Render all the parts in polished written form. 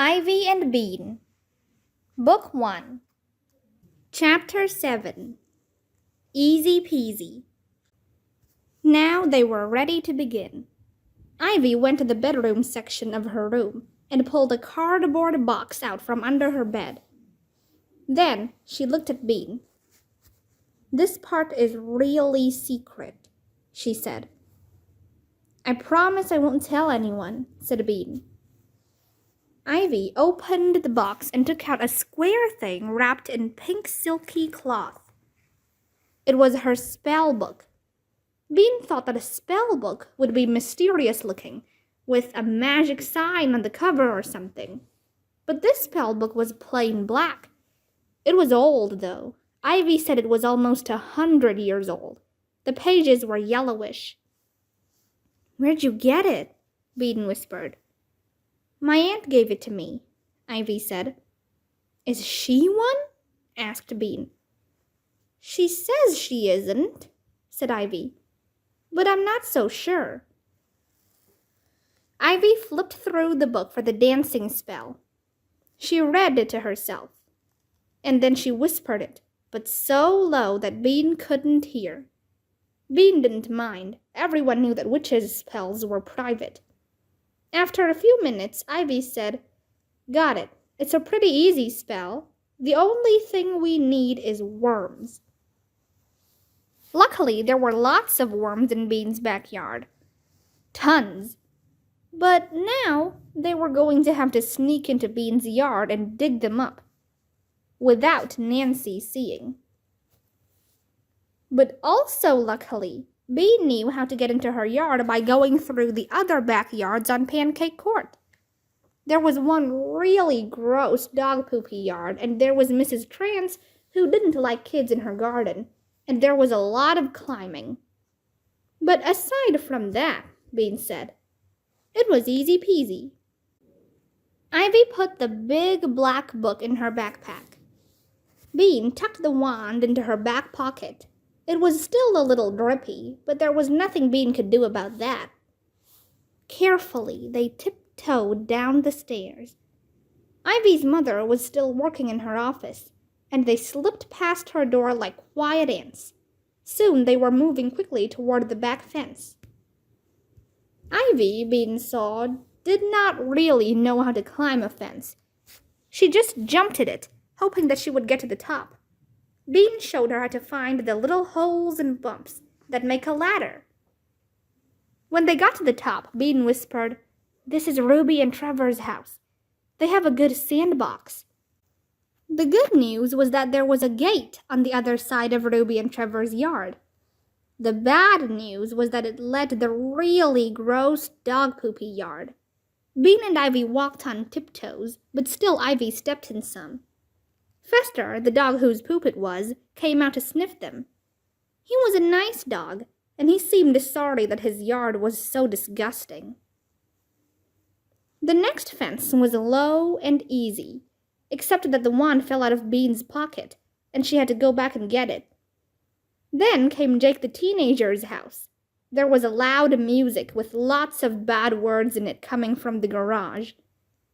Ivy and Bean, Book 1, Chapter 7, Easy Peasy. Now they were ready to begin. Ivy went to the bedroom section of her room and pulled a cardboard box out from under her bed. Then she looked at Bean. "This part is really secret," she said. "I promise I won't tell anyone," said Bean. Ivy opened the box and took out a square thing wrapped in pink silky cloth. It was her spell book. Bean thought that a spell book would be mysterious looking, with a magic sign on the cover or something. But this spell book was plain black. It was old, though. Ivy said it was almost 100 years old. The pages were yellowish. "Where'd you get it?" Bean whispered. "My aunt gave it to me," Ivy said. "Is she one?" asked Bean. "She says she isn't," said Ivy, "but I'm not so sure." Ivy flipped through the book for the dancing spell. She read it to herself, and then she whispered it, but so low that Bean couldn't hear. Bean didn't mind. Everyone knew that witches' spells were private. After a few minutes, Ivy said, "Got it. It's a pretty easy spell. The only thing we need is worms." Luckily, there were lots of worms in Bean's backyard. Tons. But now they were going to have to sneak into Bean's yard and dig them up, without Nancy seeing. But also, luckily, Bean knew how to get into her yard by going through the other backyards on Pancake Court. There was one really gross dog poopy yard, and there was Mrs. Trance, who didn't like kids in her garden, and there was a lot of climbing. But aside from that, Bean said, it was easy peasy. Ivy put the big black book in her backpack. Bean tucked the wand into her back pocket. It was still a little drippy, but there was nothing Bean could do about that. Carefully, they tiptoed down the stairs. Ivy's mother was still working in her office, and they slipped past her door like quiet ants. Soon they were moving quickly toward the back fence. Ivy, Bean saw, did not really know how to climb a fence. She just jumped at it, hoping that she would get to the top. Bean showed her how to find the little holes and bumps that make a ladder. When they got to the top, Bean whispered, "This is Ruby and Trevor's house. They have a good sandbox." The good news was that there was a gate on the other side of Ruby and Trevor's yard. The bad news was that it led to the really gross dog poopy yard. Bean and Ivy walked on tiptoes, but still Ivy stepped in some. Fester, the dog whose poop it was, came out to sniff them. He was a nice dog, and he seemed sorry that his yard was so disgusting. The next fence was low and easy, except that the wand fell out of Bean's pocket, and she had to go back and get it. Then came Jake the teenager's house. There was loud music with lots of bad words in it coming from the garage.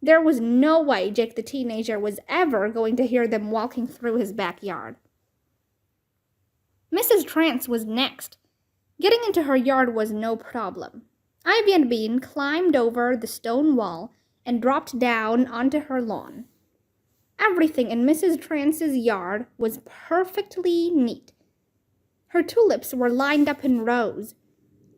There was no way Jake the teenager was ever going to hear them walking through his backyard. Mrs. Trance was next. Getting into her yard was no problem. Ivy and Bean climbed over the stone wall and dropped down onto her lawn. Everything in Mrs. Trance's yard was perfectly neat. Her tulips were lined up in rows.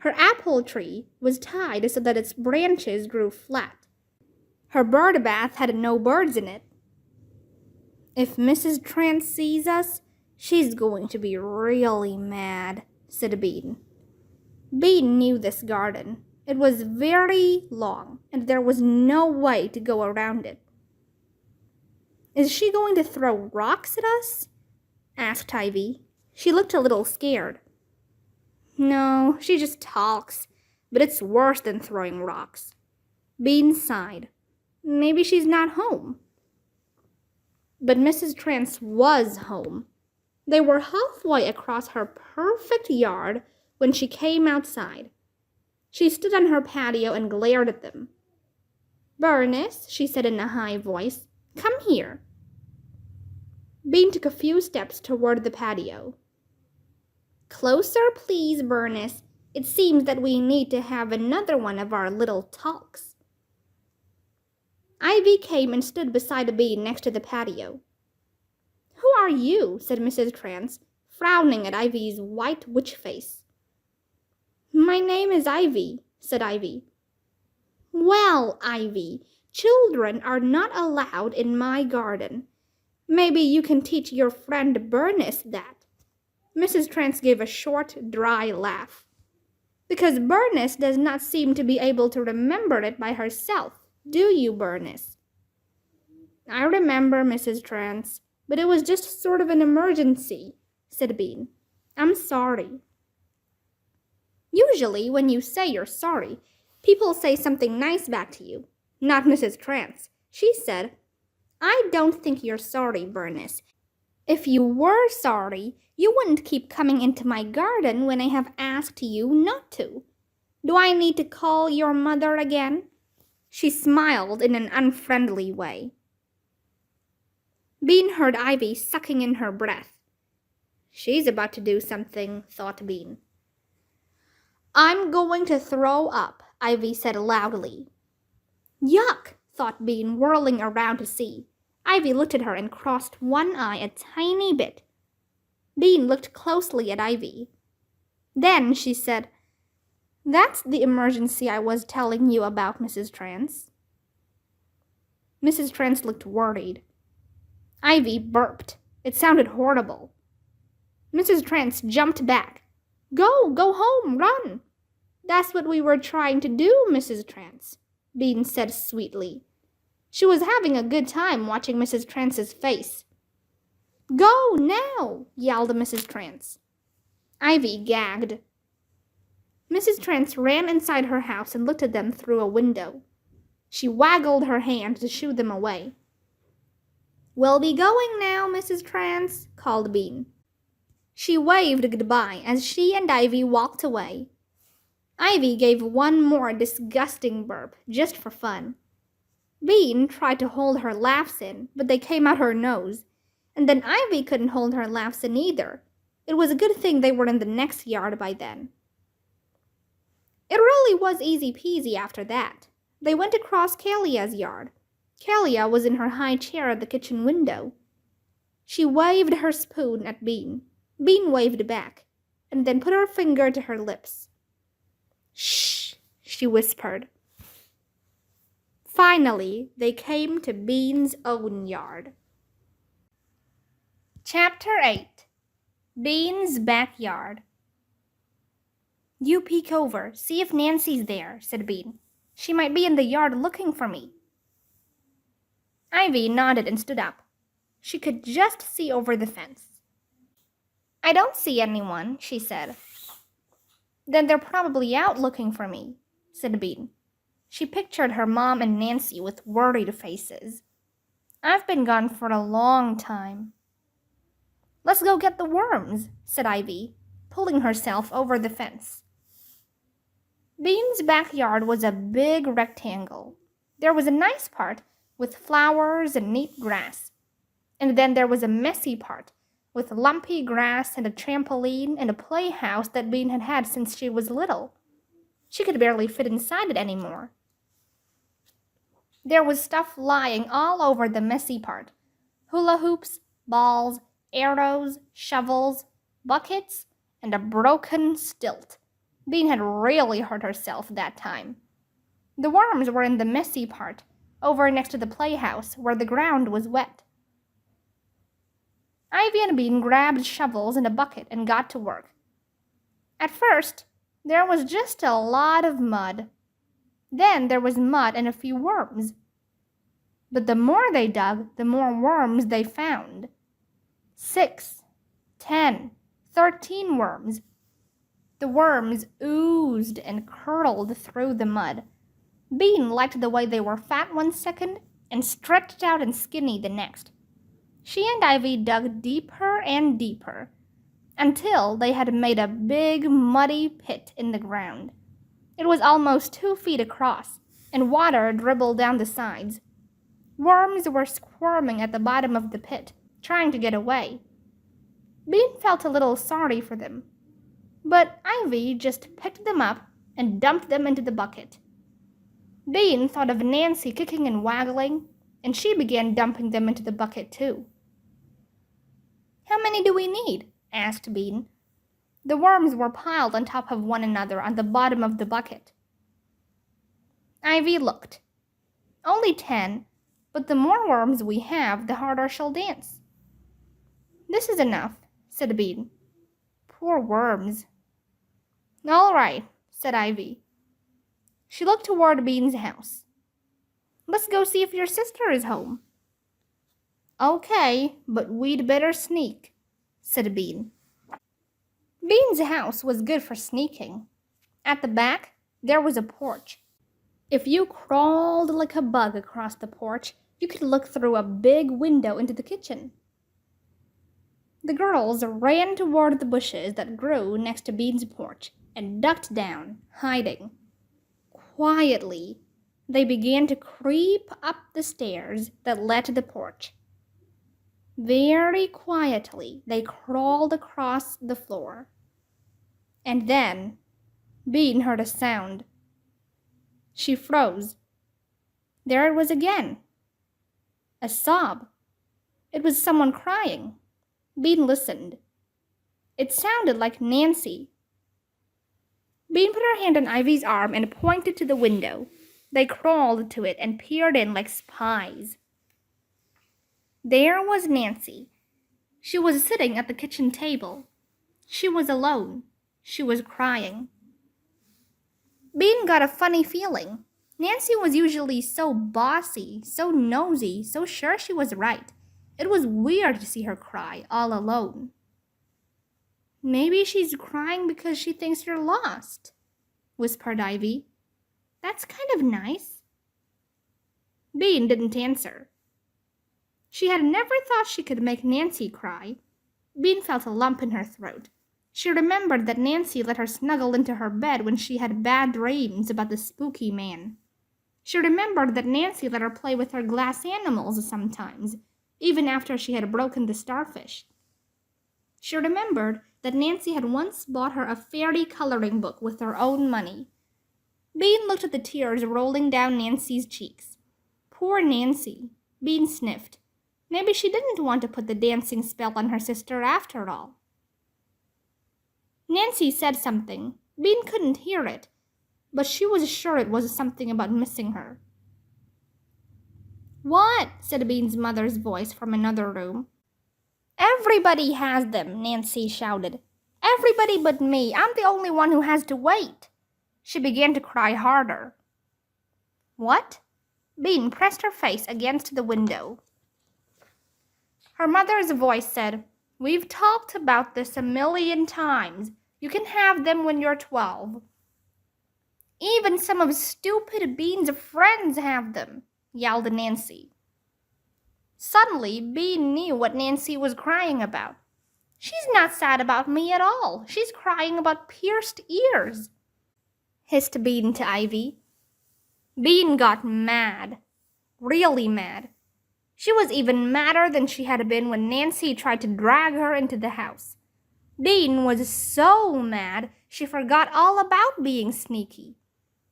Her apple tree was tied so that its branches grew flat. Her bird bath had no birds in it. "If Mrs. Trance sees us, she's going to be really mad," said Bean. Bean knew this garden. It was very long, and there was no way to go around it. "Is she going to throw rocks at us?" asked Ivy. She looked a little scared. "No, she just talks, but it's worse than throwing rocks." Bean sighed. "Maybe she's not home." But Mrs. Trance was home. They were halfway across her perfect yard when she came outside. She stood on her patio and glared at them. "Bernice," she said in a high voice, "come here." Bean took a few steps toward the patio. "Closer, please, Bernice. It seems that we need to have another one of our little talks." Ivy came and stood beside Bean next to the patio. "Who are you?" said Mrs. Trance, frowning at Ivy's white witch face. "My name is Ivy," said Ivy. "Well, Ivy, children are not allowed in my garden. Maybe you can teach your friend Bernice that." Mrs. Trance gave a short, dry laugh. "Because Bernice does not seem to be able to remember it by herself, do you, Bernice?" "I remember, Mrs. Trance, but it was just sort of an emergency," said Bean. "I'm sorry." "Usually, when you say you're sorry, people say something nice back to you. Not Mrs. Trance. She said, 'I don't think you're sorry, Bernice. If you were sorry, you wouldn't keep coming into my garden when I have asked you not to. Do I need to call your mother again?'" She smiled in an unfriendly way. Bean heard Ivy sucking in her breath. "She's about to do something," thought Bean. "I'm going to throw up," Ivy said loudly. "Yuck," thought Bean, whirling around to see. Ivy looked at her and crossed one eye a tiny bit. Bean looked closely at Ivy. Then she said, "That's the emergency I was telling you about, Mrs. Trance." Mrs. Trance looked worried. Ivy burped. It sounded horrible. Mrs. Trance jumped back. Go home, run." "That's what we were trying to do, Mrs. Trance," Bean said sweetly. She was having a good time watching Mrs. Trance's face. "Go now," yelled Mrs. Trance. Ivy gagged. Mrs. Trance ran inside her house and looked at them through a window. She waggled her hand to shoo them away. "We'll be going now, Mrs. Trance," called Bean. She waved goodbye as she and Ivy walked away. Ivy gave one more disgusting burp, just for fun. Bean tried to hold her laughs in, but they came out her nose. And then Ivy couldn't hold her laughs in either. It was a good thing they were in the next yard by then. It really was easy peasy after that. They went across Kalia's yard. Kalia was in her high chair at the kitchen window. She waved her spoon at Bean. Bean waved back, and then put her finger to her lips. "Shh," she whispered. Finally, they came to Bean's own yard. Chapter 8. Bean's Backyard. "You peek over, see if Nancy's there," said Bean. "She might be in the yard looking for me." Ivy nodded and stood up. She could just see over the fence. "I don't see anyone," she said. "Then they're probably out looking for me," said Bean. She pictured her mom and Nancy with worried faces. "I've been gone for a long time." "Let's go get the worms," said Ivy, pulling herself over the fence. Bean's backyard was a big rectangle. There was a nice part with flowers and neat grass. And then there was a messy part with lumpy grass and a trampoline and a playhouse that Bean had had since she was little. She could barely fit inside it anymore. There was stuff lying all over the messy part. Hula hoops, balls, arrows, shovels, buckets, and a broken stilt. Bean had really hurt herself that time. The worms were in the messy part, over next to the playhouse, where the ground was wet. Ivy and Bean grabbed shovels and a bucket and got to work. At first, there was just a lot of mud. Then there was mud and a few worms. But the more they dug, the more worms they found. 6, 10, 13 worms. The worms oozed and curled through the mud. Bean liked the way they were fat one second and stretched out and skinny the next. She and Ivy dug deeper and deeper until they had made a big muddy pit in the ground. It was almost 2 feet across, and water dribbled down the sides. Worms were squirming at the bottom of the pit, trying to get away. Bean felt a little sorry for them, but Ivy just picked them up and dumped them into the bucket. Bean thought of Nancy kicking and waggling, and she began dumping them into the bucket too. "How many do we need?" asked Bean. The worms were piled on top of one another on the bottom of the bucket. Ivy looked. "Only 10, but the more worms we have, the harder she'll dance." "This is enough," said Bean. "Poor worms." "All right," said Ivy. She looked toward Bean's house. "Let's go see if your sister is home." "Okay, but we'd better sneak," said Bean. Bean's house was good for sneaking. At the back, there was a porch. If you crawled like a bug across the porch, you could look through a big window into the kitchen. The girls ran toward the bushes that grew next to Bean's porch and ducked down, hiding. Quietly, they began to creep up the stairs that led to the porch. Very quietly, they crawled across the floor. And then, Bean heard a sound. She froze. There it was again. A sob. It was someone crying. Bean listened. It sounded like Nancy. Bean put her hand on Ivy's arm and pointed to the window. They crawled to it and peered in like spies. There was Nancy. She was sitting at the kitchen table. She was alone. She was crying. Bean got a funny feeling. Nancy was usually so bossy, so nosy, so sure she was right. It was weird to see her cry all alone. "Maybe she's crying because she thinks you're lost," whispered Ivy. "That's kind of nice." Bean didn't answer. She had never thought she could make Nancy cry. Bean felt a lump in her throat. She remembered that Nancy let her snuggle into her bed when she had bad dreams about the spooky man. She remembered that Nancy let her play with her glass animals sometimes, even after she had broken the starfish. She remembered that Nancy had once bought her a fairy coloring book with her own money. Bean looked at the tears rolling down Nancy's cheeks. Poor Nancy, Bean sniffed. Maybe she didn't want to put the dancing spell on her sister after all. Nancy said something. Bean couldn't hear it, but she was sure it was something about missing her. "What?" said Bean's mother's voice from another room. "Everybody has them," Nancy shouted. "Everybody but me. I'm the only one who has to wait." She began to cry harder. "What?" Bean pressed her face against the window. Her mother's voice said, "We've talked about this a million times. You can have them when you're 12. "Even some of stupid Bean's friends have them," yelled Nancy. Suddenly, Bean knew what Nancy was crying about. "She's not sad about me at all. She's crying about pierced ears," hissed Bean to Ivy. Bean got mad, really mad. She was even madder than she had been when Nancy tried to drag her into the house. Bean was so mad she forgot all about being sneaky.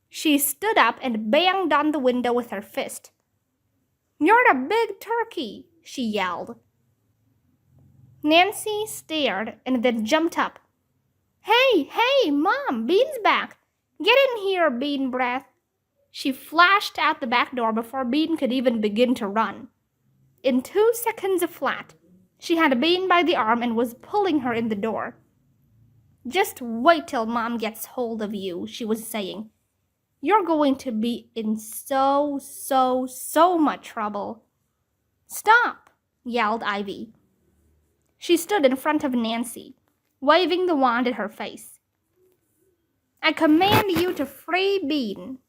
She stood up and banged on the window with her fist. "You're a big turkey," she yelled. Nancy stared and then jumped up. Hey, Mom, Bean's back. Get in here, Bean Breath." She flashed out the back door before Bean could even begin to run. In 2 seconds flat, she had Bean by the arm and was pulling her in the door. "Just wait till Mom gets hold of you," she was saying. "You're going to be in so much trouble." "Stop!" yelled Ivy. She stood in front of Nancy, waving the wand at her face. "I command you to free Bean."